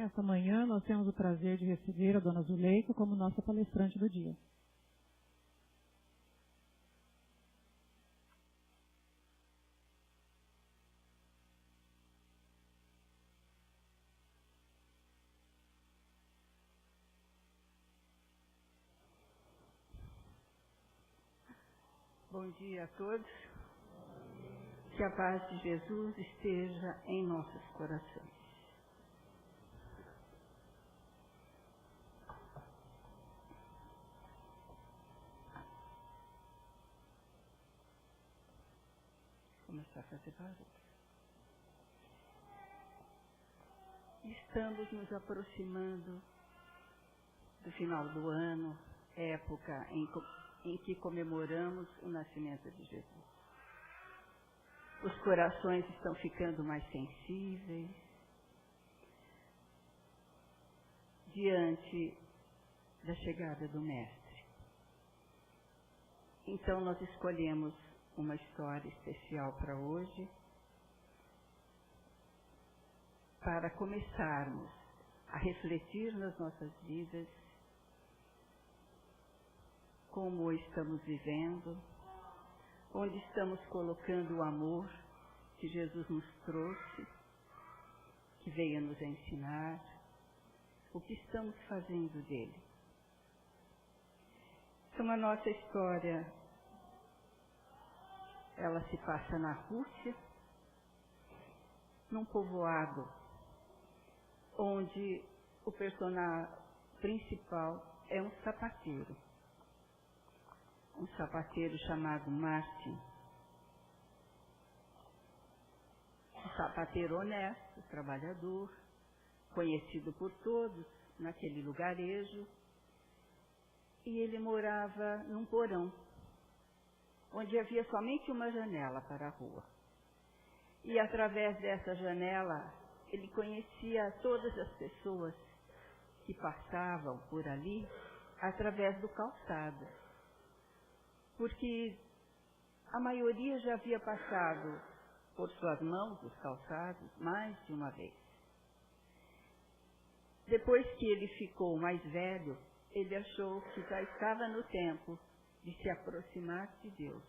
Nessa manhã, nós temos o prazer de receber a dona Zuleika como nossa palestrante do dia. Bom dia a todos. Que a paz de Jesus esteja em nossos corações. Começar a fazer barulho. Estamos nos aproximando do final do ano, época em que comemoramos o nascimento de Jesus. Os corações estão ficando mais sensíveis diante da chegada do Mestre. Então nós escolhemos uma história especial para hoje, para começarmos a refletir nas nossas vidas como estamos vivendo, onde estamos colocando o amor que Jesus nos trouxe, que veio nos ensinar, o que estamos fazendo dele. Então, a nossa história, ela se passa na Rússia, num povoado, onde o personagem principal é um sapateiro. Um sapateiro chamado Martin. Um sapateiro honesto, trabalhador, conhecido por todos naquele lugarejo. E ele morava num porão, onde havia somente uma janela para a rua. E através dessa janela, ele conhecia todas as pessoas que passavam por ali, através do calçado. Porque a maioria já havia passado por suas mãos os calçados mais de uma vez. Depois que ele ficou mais velho, ele achou que já estava no tempo de se aproximar de Deus.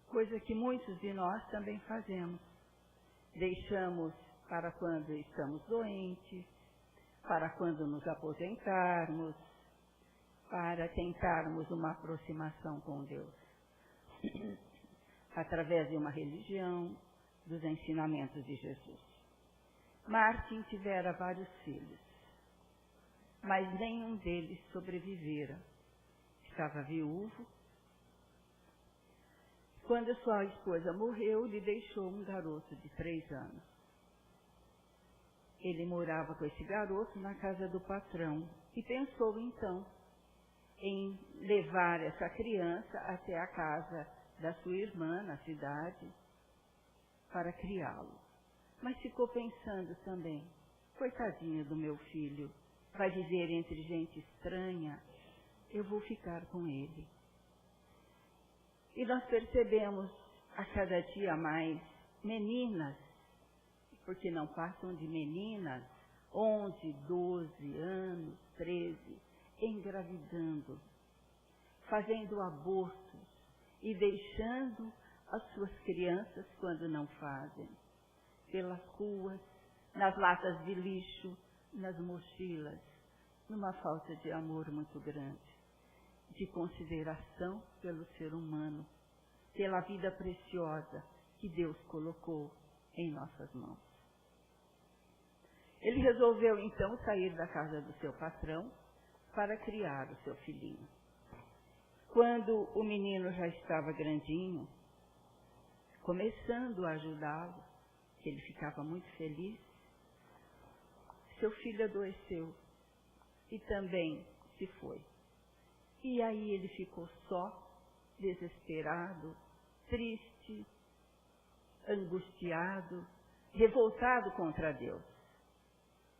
Coisa que muitos de nós também fazemos. Deixamos para quando estamos doentes, para quando nos aposentarmos, para tentarmos uma aproximação com Deus. Através de uma religião, dos ensinamentos de Jesus. Martin tivera vários filhos, mas nenhum deles sobrevivera. Estava viúvo. Quando sua esposa morreu, lhe deixou um garoto de 3 anos. Ele morava com esse garoto na casa do patrão e pensou então em levar essa criança até a casa da sua irmã na cidade para criá-lo. Mas ficou pensando também, coitadinho do meu filho, vai viver entre gente estranha, eu vou ficar com ele. E nós percebemos a cada dia mais meninas, porque não passam de meninas, 11, 12 anos, 13, engravidando, fazendo abortos e deixando as suas crianças, quando não fazem, pelas ruas, nas latas de lixo, nas mochilas, numa falta de amor muito grande, de consideração pelo ser humano, pela vida preciosa que Deus colocou em nossas mãos. Ele resolveu então sair da casa do seu patrão para criar o seu filhinho. Quando o menino já estava grandinho, começando a ajudá-lo, que ele ficava muito feliz, seu filho adoeceu e também se foi. E aí ele ficou só, desesperado, triste, angustiado, revoltado contra Deus.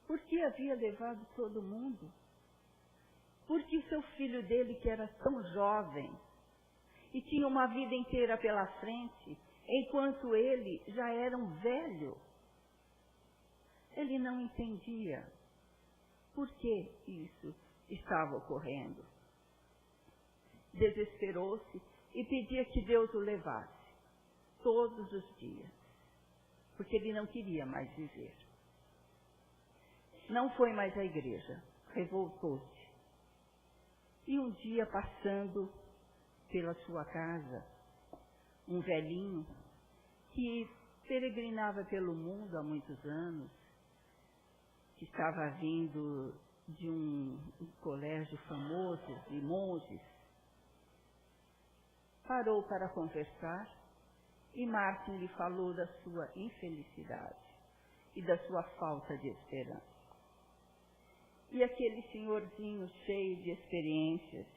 Por que havia levado todo mundo? Porque o seu filho dele, que era tão jovem e tinha uma vida inteira pela frente, enquanto ele já era um velho. Ele não entendia por que isso estava ocorrendo. Desesperou-se e pedia que Deus o levasse todos os dias, porque ele não queria mais viver. Não foi mais à igreja, revoltou-se. E um dia, passando pela sua casa, um velhinho que peregrinava pelo mundo há muitos anos, que estava vindo de um colégio famoso de monges, parou para conversar e Martin lhe falou da sua infelicidade e da sua falta de esperança. E aquele senhorzinho cheio de experiências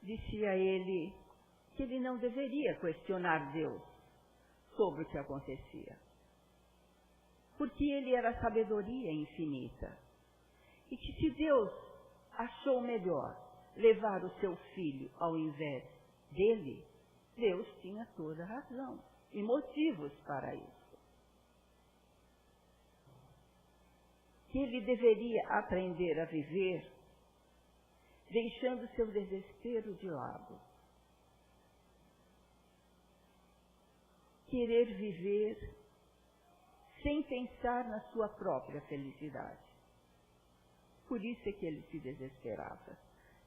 disse a ele que ele não deveria questionar Deus sobre o que acontecia, porque ele era sabedoria infinita, e que se Deus achou melhor levar o seu filho ao invés dele, Deus tinha toda a razão e motivos para isso. Que ele deveria aprender a viver deixando seu desespero de lado. Querer viver sem pensar na sua própria felicidade. Por isso é que ele se desesperava.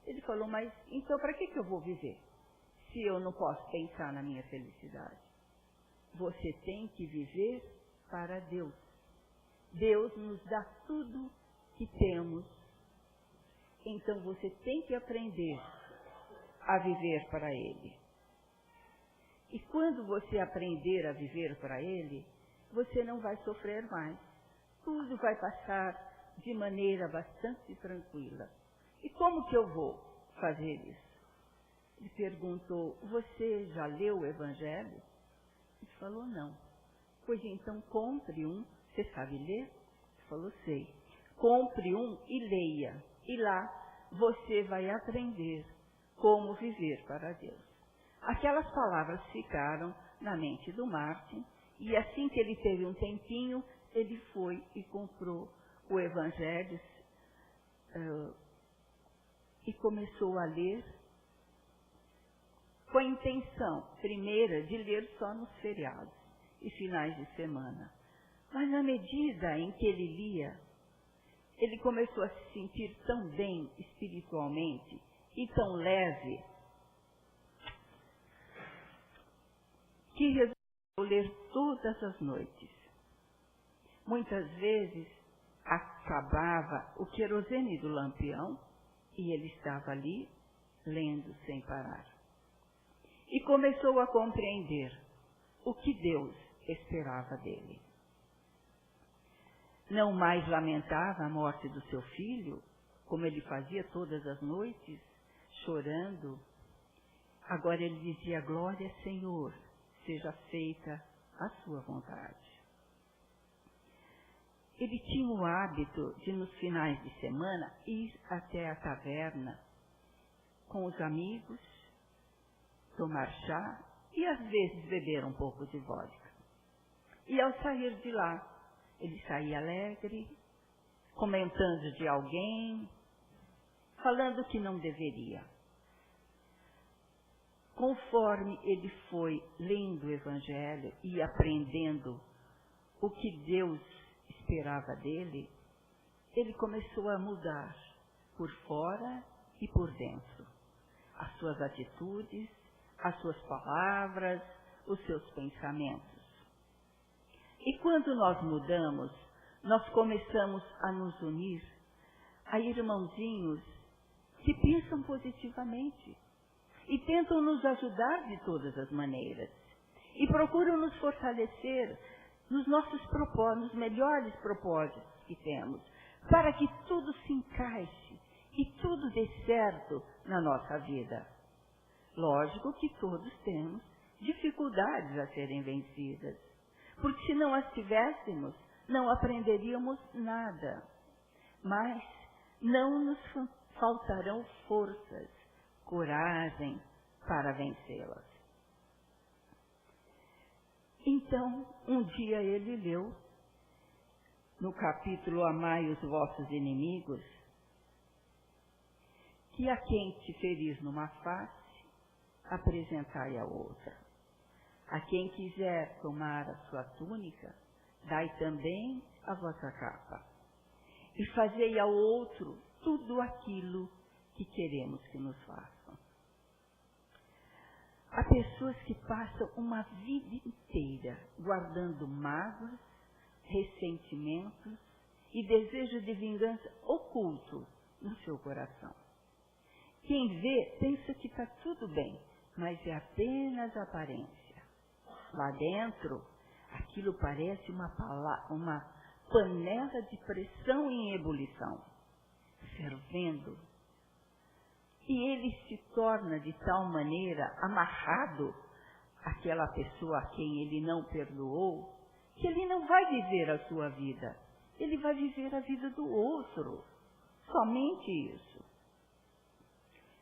Ele falou, mas então para que eu vou viver se eu não posso pensar na minha felicidade? Você tem que viver para Deus. Deus nos dá tudo que temos. Então você tem que aprender a viver para Ele. E quando você aprender a viver para Ele, você não vai sofrer mais. Tudo vai passar de maneira bastante tranquila. E como que eu vou fazer isso? Ele perguntou, você já leu o Evangelho? Ele falou, não. Pois então compre um. Você sabe ler? Ele falou, sei. Compre um e leia. E lá você vai aprender como viver para Deus. Aquelas palavras ficaram na mente do Martin, e assim que ele teve um tempinho, ele foi e comprou o Evangelho e começou a ler com a intenção, primeira, de ler só nos feriados e finais de semana. Mas na medida em que ele lia, ele começou a se sentir tão bem espiritualmente e tão leve, que resolveu ler todas as noites. Muitas vezes acabava o querosene do lampião e ele estava ali lendo sem parar. E começou a compreender o que Deus esperava dele. Não mais lamentava a morte do seu filho, como ele fazia todas as noites, chorando. Agora ele dizia, glória, Senhor, seja feita a sua vontade. Ele tinha o hábito de, nos finais de semana, ir até a taverna com os amigos, tomar chá e, às vezes, beber um pouco de vodka. E, ao sair de lá, ele saía alegre, comentando de alguém, falando que não deveria. Conforme ele foi lendo o Evangelho e aprendendo o que Deus esperava dele, ele começou a mudar por fora e por dentro. As suas atitudes, as suas palavras, os seus pensamentos. E quando nós mudamos, nós começamos a nos unir a irmãozinhos que pensam positivamente e tentam nos ajudar de todas as maneiras e procuram nos fortalecer nos nossos propósitos, nos melhores propósitos que temos, para que tudo se encaixe e tudo dê certo na nossa vida. Lógico que todos temos dificuldades a serem vencidas, porque se não as tivéssemos, não aprenderíamos nada. Mas não nos faltarão forças, coragem para vencê-las. Então, um dia ele leu no capítulo Amai os vossos inimigos, que a quem te ferir numa face, apresentai a outra. A quem quiser tomar a sua túnica, dai também a vossa capa. E fazei ao outro tudo aquilo que queremos que nos façam. Há pessoas que passam uma vida inteira guardando mágoas, ressentimentos e desejo de vingança oculto no seu coração. Quem vê pensa que está tudo bem, mas é apenas aparência. Lá dentro, aquilo parece uma panela de pressão em ebulição, fervendo. E ele se torna de tal maneira amarrado àquela pessoa a quem ele não perdoou, que ele não vai viver a sua vida. Ele vai viver a vida do outro. Somente isso.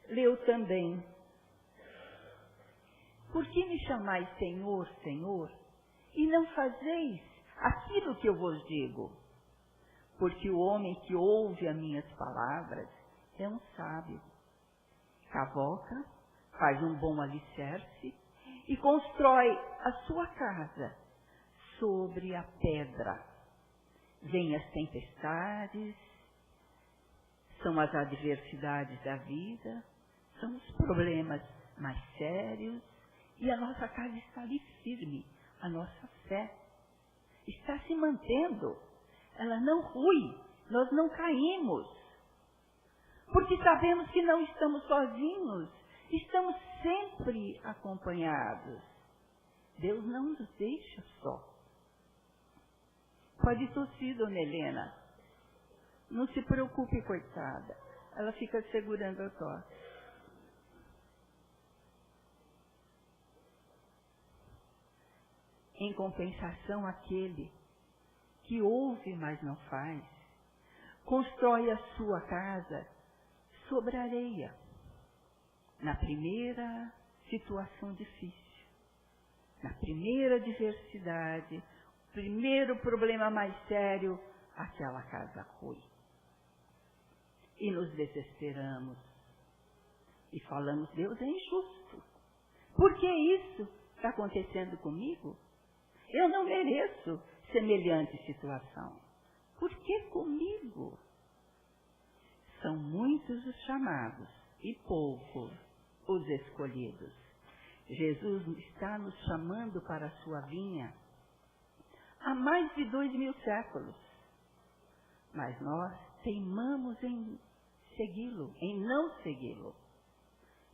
Leu também: por que me chamais Senhor, Senhor, e não fazeis aquilo que eu vos digo? Porque o homem que ouve as minhas palavras é um sábio. Cavoca, faz um bom alicerce e constrói a sua casa sobre a pedra. Vêm as tempestades, são as adversidades da vida, são os problemas mais sérios, e a nossa casa está ali firme, a nossa fé está se mantendo, ela não rui, nós não caímos, porque sabemos que não estamos sozinhos, estamos sempre acompanhados. Deus não nos deixa só. Pode tossir, dona Helena. Não se preocupe, coitada. Ela fica segurando a tosse. Em compensação, aquele que ouve, mas não faz, constrói a sua casa sobre a areia. Na primeira situação difícil, na primeira adversidade, primeiro problema mais sério, aquela casa rui. E nos desesperamos. E falamos: Deus é injusto. Por que isso está acontecendo comigo? Eu não mereço semelhante situação. Por que comigo? São muitos os chamados e poucos os escolhidos. Jesus está nos chamando para a sua vinha há mais de 2000 séculos. Mas nós teimamos em segui-lo, em não segui-lo.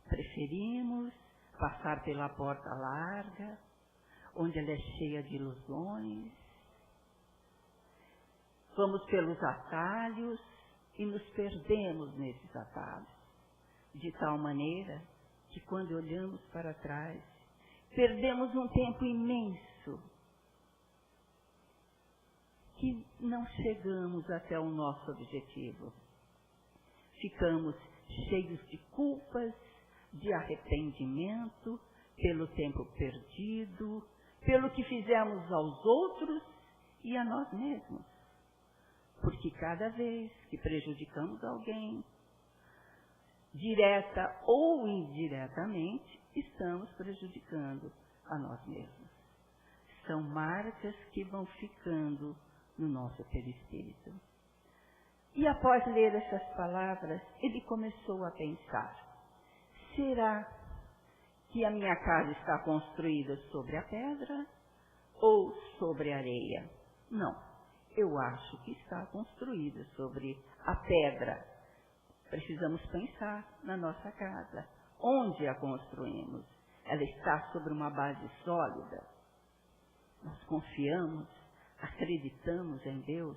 Preferimos passar pela porta larga, onde ela é cheia de ilusões. Vamos pelos atalhos e nos perdemos nesses atalhos, de tal maneira que quando olhamos para trás, perdemos um tempo imenso que não chegamos até o nosso objetivo. Ficamos cheios de culpas, de arrependimento, pelo tempo perdido, pelo que fizemos aos outros e a nós mesmos. Porque cada vez que prejudicamos alguém, direta ou indiretamente, estamos prejudicando a nós mesmos. São marcas que vão ficando no nosso perispírito. E após ler essas palavras, ele começou a pensar: será que a minha casa está construída sobre a pedra ou sobre a areia? Não, eu acho que está construída sobre a pedra. Precisamos pensar na nossa casa. Onde a construímos? Ela está sobre uma base sólida? Nós confiamos, acreditamos em Deus?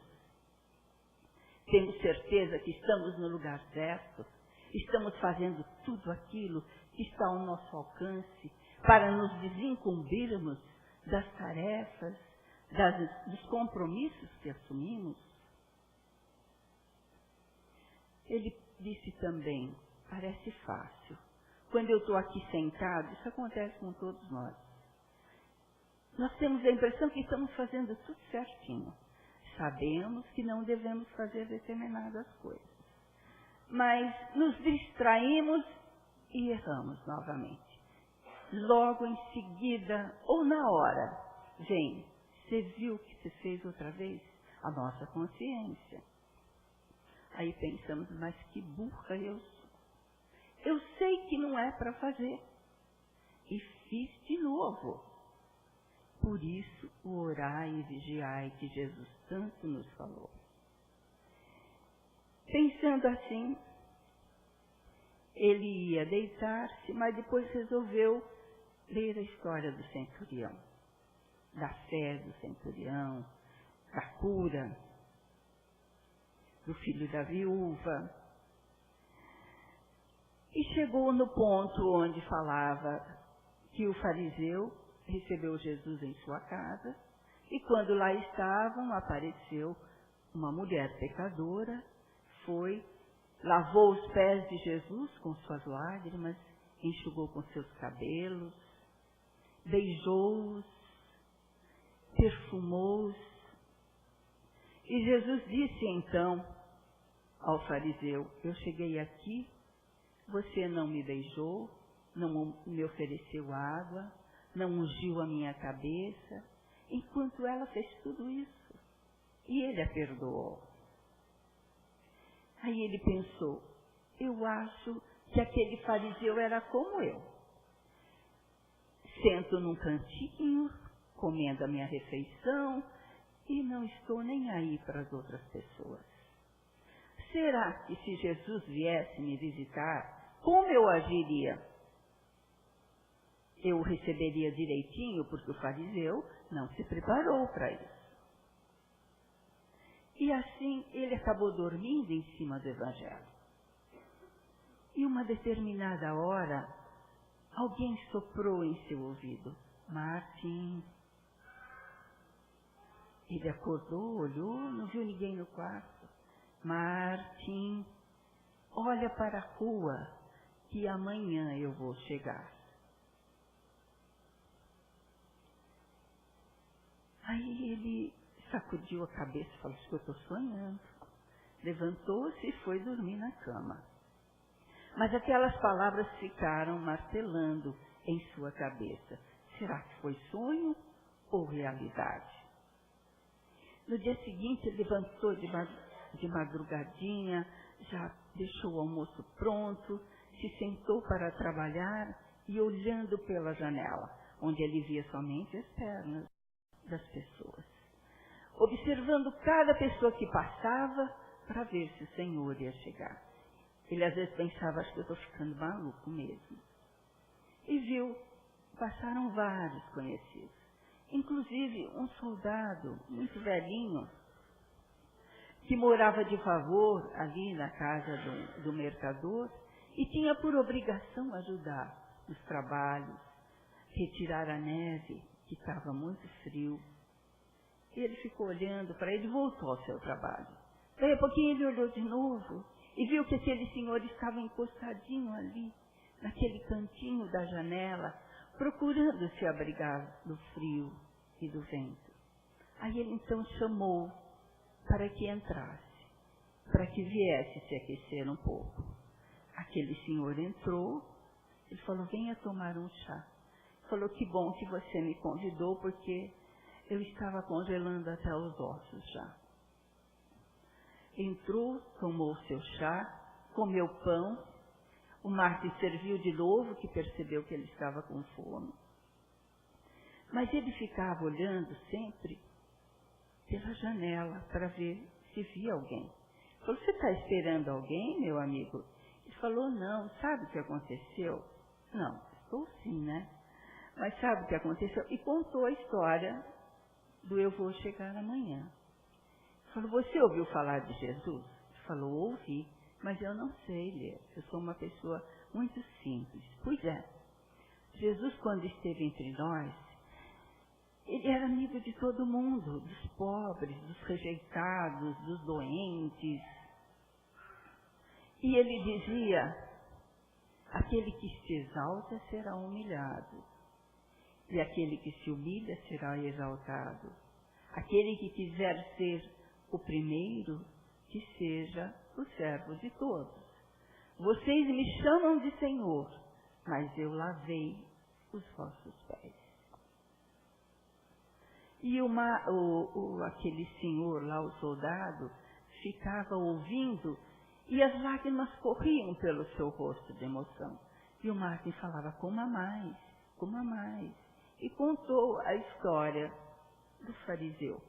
Temos certeza que estamos no lugar certo? Estamos fazendo tudo aquilo que está ao nosso alcance para nos desincumbirmos das tarefas, dos compromissos que assumimos? Ele disse também: parece fácil. Quando eu estou aqui sentado, isso acontece com todos nós. Nós temos a impressão que estamos fazendo tudo certinho. Sabemos que não devemos fazer determinadas coisas. Mas nos distraímos e erramos novamente. Logo em seguida, ou na hora, vem, você viu que você fez outra vez? A nossa consciência. Aí pensamos, mas que burra eu sou. Eu sei que não é para fazer. E fiz de novo. Por isso, o orai e vigiai que Jesus tanto nos falou. Pensando assim, ele ia deitar-se, mas depois resolveu ler a história do centurião. Da fé do centurião, da cura, do filho da viúva. E chegou no ponto onde falava que o fariseu recebeu Jesus em sua casa, e quando lá estavam, apareceu uma mulher pecadora, foi, lavou os pés de Jesus com suas lágrimas, enxugou com seus cabelos, beijou-os, perfumou-os. E Jesus disse então ao fariseu, eu cheguei aqui, você não me beijou, não me ofereceu água, não ungiu a minha cabeça, enquanto ela fez tudo isso. E ele a perdoou. Aí ele pensou, eu acho que aquele fariseu era como eu. Sento num cantinho, comendo a minha refeição, e não estou nem aí para as outras pessoas. Será que se Jesus viesse me visitar, como eu agiria? Eu o receberia direitinho, porque o fariseu não se preparou para isso. E assim ele acabou dormindo em cima do Evangelho. E uma determinada hora, alguém soprou em seu ouvido, Martim. Ele acordou, olhou, não viu ninguém no quarto. Martim, olha para a rua, que amanhã eu vou chegar. Aí ele sacudiu a cabeça e falou, eu estou sonhando. Levantou-se e foi dormir na cama. Mas aquelas palavras ficaram martelando em sua cabeça. Será que foi sonho ou realidade? No dia seguinte, ele levantou de madrugadinha, já deixou o almoço pronto, se sentou para trabalhar e olhando pela janela, onde ele via somente as pernas das pessoas, observando cada pessoa que passava para ver se o Senhor ia chegar. Ele às vezes pensava, acho que eu estou ficando maluco mesmo. E viu, passaram vários conhecidos, inclusive um soldado muito velhinho, que morava de favor ali na casa do mercador e tinha por obrigação ajudar nos trabalhos, retirar a neve, que estava muito frio. E ele ficou olhando para ele e voltou ao seu trabalho. Daí a pouquinho ele olhou de novo e viu que aquele senhor estava encostadinho ali, naquele cantinho da janela, procurando se abrigar do frio e do vento. Aí ele então chamou para que entrasse, para que viesse se aquecer um pouco. Aquele senhor entrou, ele falou, venha tomar um chá. Falou, que bom que você me convidou, porque eu estava congelando até os ossos já. Entrou, tomou seu chá, comeu pão, o Martim serviu de novo, que percebeu que ele estava com fome. Mas ele ficava olhando sempre pela janela para ver se via alguém. Falou, você está esperando alguém, meu amigo? Ele falou, não, sabe o que aconteceu? Não, estou sim, né? Mas sabe o que aconteceu? E contou a história do eu vou chegar amanhã. Falou, você ouviu falar de Jesus? Ele falou, ouvi, mas eu não sei ler. Eu sou uma pessoa muito simples. Pois é, Jesus, quando esteve entre nós, ele era amigo de todo mundo, dos pobres, dos rejeitados, dos doentes. E ele dizia, aquele que se exalta será humilhado. E aquele que se humilha será exaltado. Aquele que quiser ser o primeiro que seja o servo de todos. Vocês me chamam de Senhor, mas eu lavei os vossos pés. E aquele senhor lá, o soldado, ficava ouvindo e as lágrimas corriam pelo seu rosto de emoção. E o Martin falava, coma mais, coma mais. E contou a história do fariseu.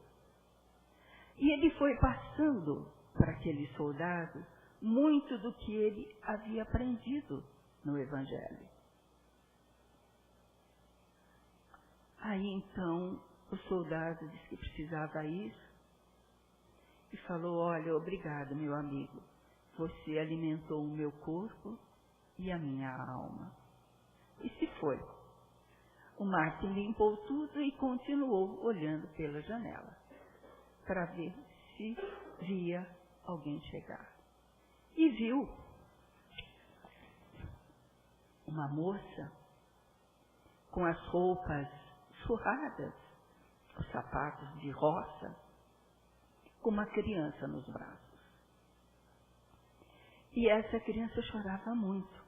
E ele foi passando para aquele soldado muito do que ele havia aprendido no Evangelho. Aí então o soldado disse que precisava ir e falou, olha, obrigado, meu amigo. Você alimentou o meu corpo e a minha alma. E se foi. O Martin limpou tudo e continuou olhando pela janela para ver se via alguém chegar. E viu uma moça com as roupas surradas, os sapatos de roça, com uma criança nos braços. E essa criança chorava muito.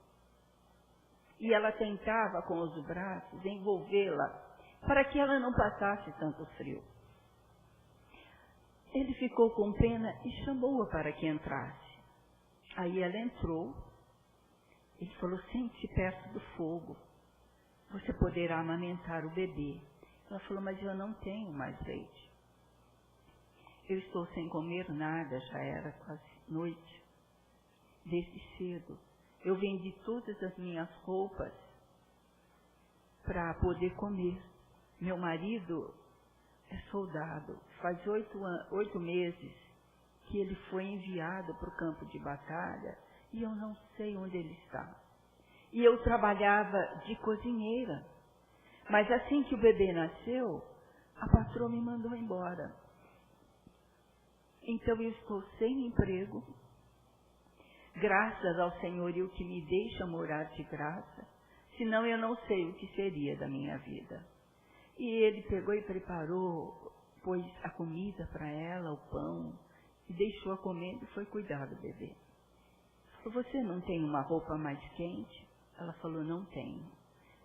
E ela tentava com os braços envolvê-la para que ela não passasse tanto frio. Ele ficou com pena e chamou-a para que entrasse. Aí ela entrou. Ele falou, sente-se perto do fogo. Você poderá amamentar o bebê. Ela falou, mas eu não tenho mais leite. Eu estou sem comer nada, já era quase noite. Desde cedo. Eu vendi todas as minhas roupas para poder comer. Meu marido é soldado. Faz 8 meses que ele foi enviado para o campo de batalha e eu não sei onde ele está. E eu trabalhava de cozinheira. Mas assim que o bebê nasceu, a patroa me mandou embora. Então eu estou sem emprego. Graças ao Senhor e o que me deixa morar de graça, senão eu não sei o que seria da minha vida. E ele pegou e preparou, pôs a comida para ela, o pão, e deixou-a comendo e foi cuidar do bebê. Falou, você não tem uma roupa mais quente? Ela falou, não tenho.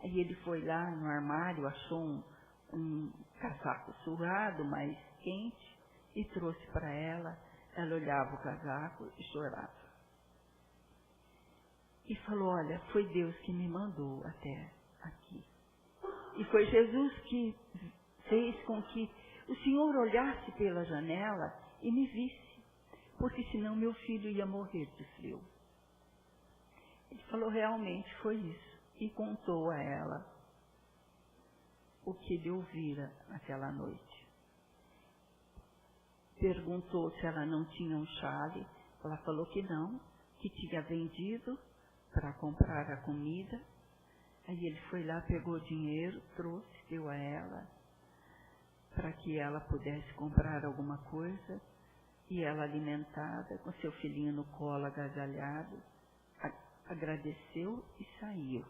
Aí ele foi lá no armário, achou um casaco surrado, mais quente, e trouxe para ela. Ela olhava o casaco e chorava. E falou, olha, foi Deus que me mandou até aqui. E foi Jesus que fez com que o Senhor olhasse pela janela e me visse, porque senão meu filho ia morrer de frio. Ele falou, realmente foi isso. E contou a ela o que ele ouvira naquela noite. Perguntou se ela não tinha um chale. Ela falou que não, que tinha vendido para comprar a comida. Aí ele foi lá, pegou dinheiro, trouxe, deu a ela, para que ela pudesse comprar alguma coisa, e ela alimentada, com seu filhinho no colo agasalhado, agradeceu e saiu.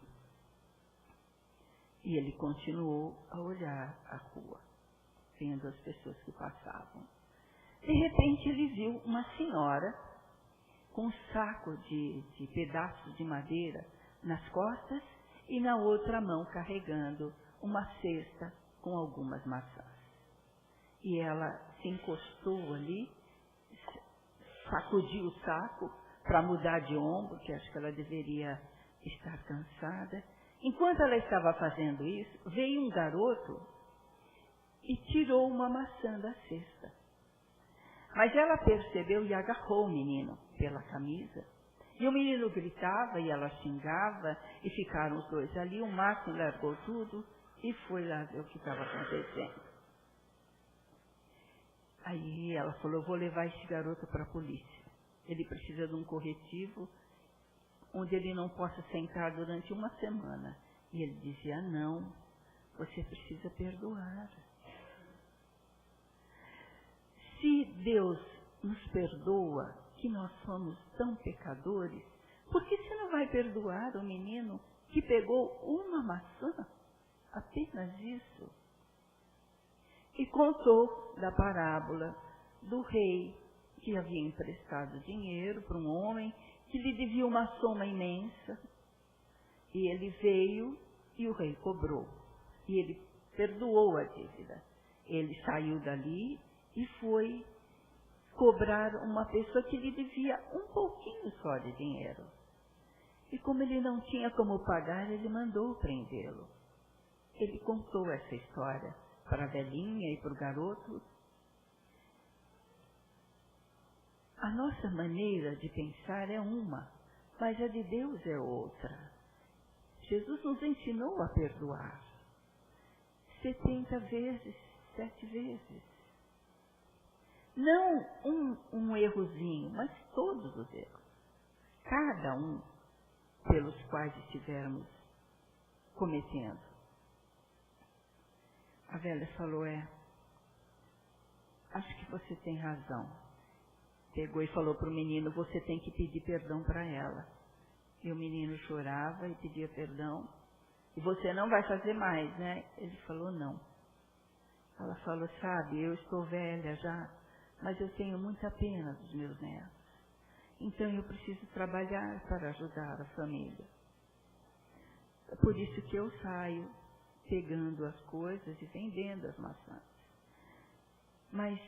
E ele continuou a olhar a rua, vendo as pessoas que passavam. De repente ele viu uma senhora com um saco de pedaços de madeira nas costas e na outra mão carregando uma cesta com algumas maçãs. E ela se encostou ali, sacudiu o saco para mudar de ombro, que acho que ela deveria estar cansada. Enquanto ela estava fazendo isso, veio um garoto e tirou uma maçã da cesta. Mas ela percebeu e agarrou o menino pela camisa. E o menino gritava e ela xingava e ficaram os dois ali. O Martin largou tudo e foi lá ver o que estava acontecendo. Aí ela falou, eu vou levar esse garoto para a polícia. Ele precisa de um corretivo onde ele não possa sentar durante uma semana. E ele dizia, não, você precisa perdoar. Se Deus nos perdoa, que nós somos tão pecadores, por que você não vai perdoar o menino que pegou uma maçã? Apenas isso. E contou da parábola do rei que havia emprestado dinheiro para um homem que lhe devia uma soma imensa. E ele veio e o rei cobrou. E ele perdoou a dívida. Ele saiu dali e foi cobrar uma pessoa que lhe devia um pouquinho só de dinheiro. E como ele não tinha como pagar, ele mandou prendê-lo. Ele contou essa história para a velhinha e para o garoto. A nossa maneira de pensar é uma, mas a de Deus é outra. Jesus nos ensinou a perdoar 70 vezes, 7 vezes. Não um errozinho, mas todos os erros. Cada um pelos quais estivermos cometendo. A velha falou, acho que você tem razão. Pegou e falou para o menino, você tem que pedir perdão para ela. E o menino chorava e pedia perdão. E você não vai fazer mais, né? Ele falou, não. Ela falou, sabe, eu estou velha já, mas eu tenho muita pena dos meus netos. Então eu preciso trabalhar para ajudar a família. É por isso que eu saio pegando as coisas e vendendo as maçãs. Mas,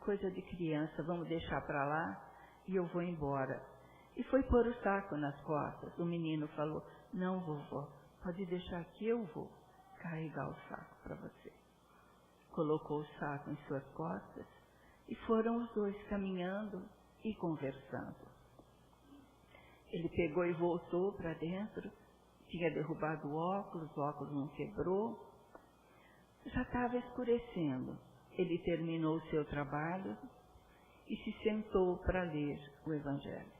coisa de criança, vamos deixar para lá e eu vou embora. E foi pôr o saco nas costas. O menino falou, não, vovó, pode deixar que eu vou carregar o saco para você. Colocou o saco em suas costas e foram os dois caminhando e conversando. Ele pegou e voltou para dentro, tinha derrubado o óculos não quebrou. Já estava escurecendo. Ele terminou o seu trabalho e se sentou para ler o Evangelho.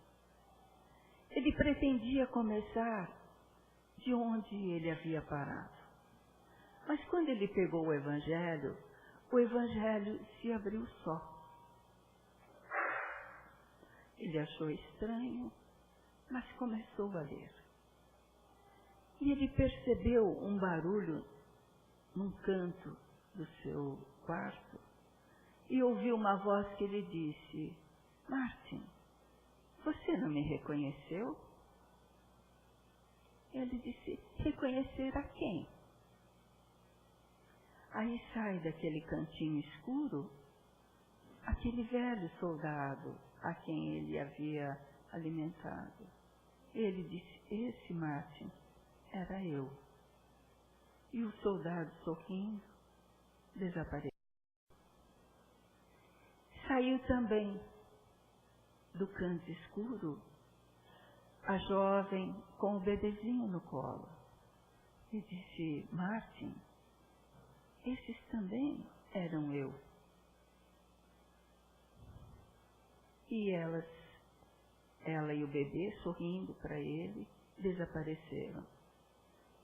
Ele pretendia começar de onde ele havia parado. Mas quando ele pegou o Evangelho se abriu só. Ele achou estranho, mas começou a ler. E ele percebeu um barulho num canto do seu quarto e ouviu uma voz que lhe disse, Martin, você não me reconheceu? Ele disse, reconhecer a quem? Aí sai daquele cantinho escuro aquele velho soldado a quem ele havia alimentado. Ele disse, esse Martin era eu. E o soldado, sorrindo, desapareceu. Saiu também do canto escuro a jovem com o bebezinho no colo. E disse, Martin, esses também eram eu. E ela e o bebê, sorrindo para ele, desapareceram.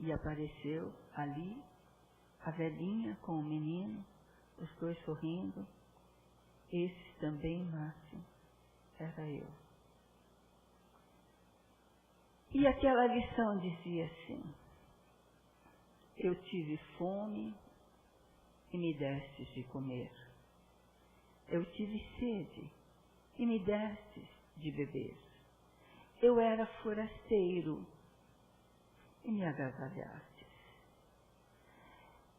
E apareceu ali a velhinha com o menino, os dois sorrindo. Esse também, Márcio, era eu. E aquela lição dizia assim, eu tive fome e me destes de comer. Eu tive sede e me destes de beber. Eu era forasteiro e me agasalhastes.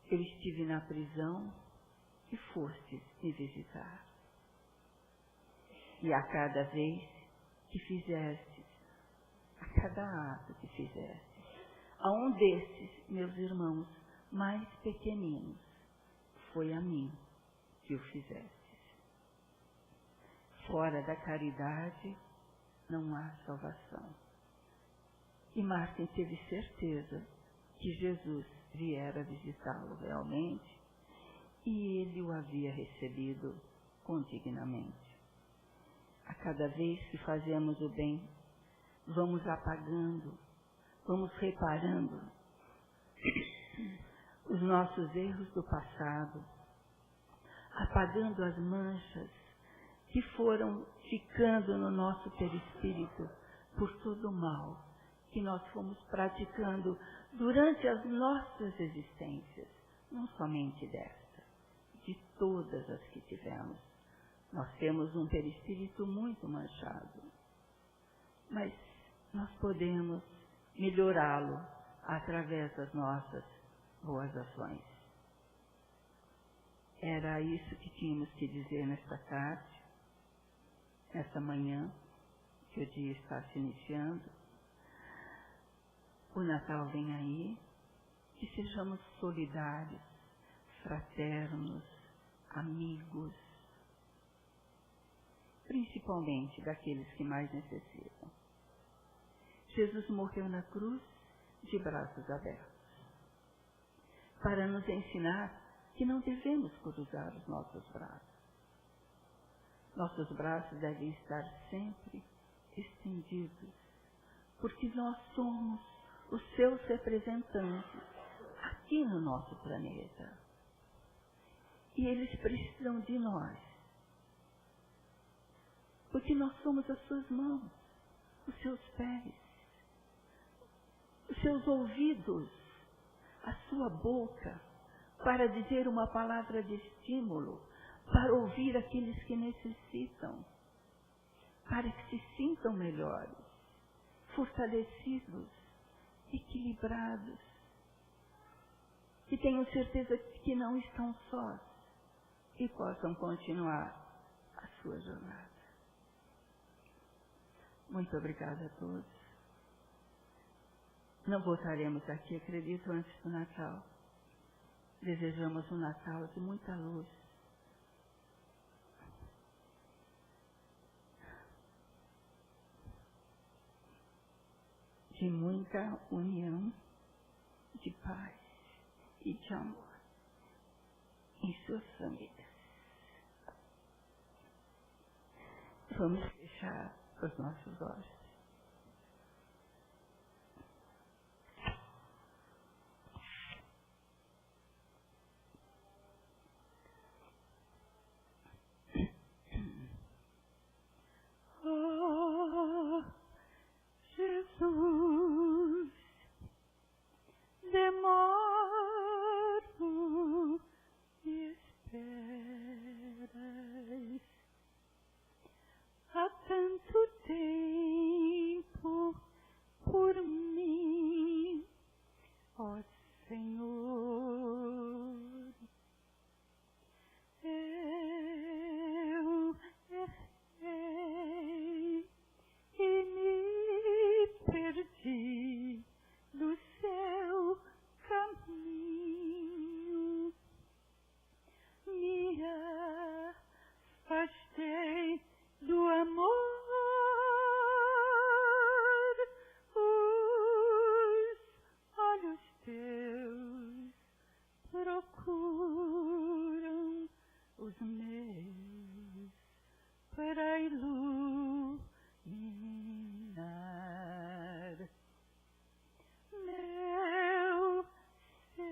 Eu estive na prisão e fostes me visitar. E a cada vez que fizestes, a cada ato que fizestes, a um destes meus irmãos mais pequeninos, foi a mim que o fizestes. Fora da caridade não há salvação. E Martin teve certeza que Jesus viera visitá-lo realmente e ele o havia recebido condignamente. A cada vez que fazemos o bem, vamos apagando, vamos reparando os nossos erros do passado, apagando as manchas que foram ficando no nosso perispírito por todo o mal que nós fomos praticando durante as nossas existências, não somente desta, de todas as que tivemos Nós temos um perispírito muito manchado, mas nós podemos melhorá-lo através das nossas boas ações. Era isso que tínhamos que dizer nesta tarde, nesta manhã, que o dia está se iniciando. O Natal vem aí, que sejamos solidários, fraternos, amigos, principalmente daqueles que mais necessitam. Jesus morreu na cruz de braços abertos, para nos ensinar que não devemos cruzar os nossos braços. Nossos braços devem estar sempre estendidos, porque nós somos os seus representantes aqui no nosso planeta. E eles precisam de nós, porque nós somos as suas mãos, os seus pés, os seus ouvidos, a sua boca, para dizer uma palavra de estímulo, para ouvir aqueles que necessitam, para que se sintam melhores, fortalecidos, equilibrados, que tenham certeza que não estão sós e possam continuar a sua jornada. Muito obrigada a todos. Não voltaremos aqui, acredito, antes do Natal. Desejamos um Natal de muita luz, de muita união, de paz e de amor em suas famílias. Vamos fechar os nossos olhos. Oh, Jesus, demoro e esperas há tanto tempo por mim, ó Senhor. Eu errei e me perdi do seu caminho, me afastei do amor, os olhos teus procuram os meus para iluminar meu ser.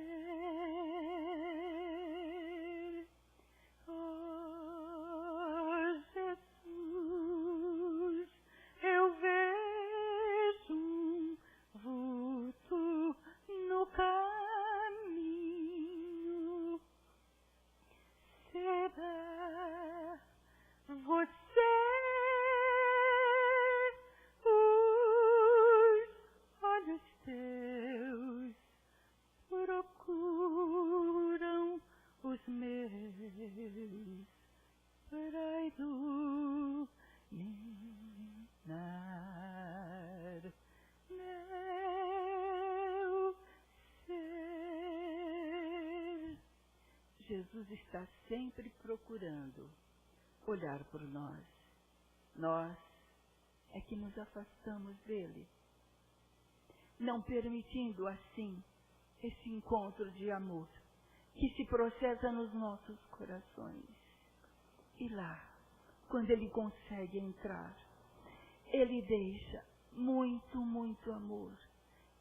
Oh, Jesus, eu vejo um vulto no caminho. Será você? Os olhos teus procuram os meus para iluminar meu ser. Jesus está sempre procurando olhar por nós. Nós é que nos afastamos dele, não permitindo assim esse encontro de amor que se processa nos nossos corações. E lá, quando ele consegue entrar, ele deixa muito, muito amor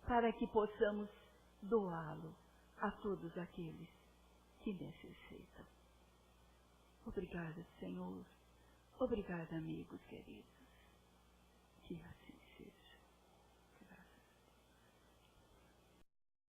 para que possamos doá-lo a todos aqueles que necessitam. Obrigada, Senhor. Obrigada, amigos queridos. Que assim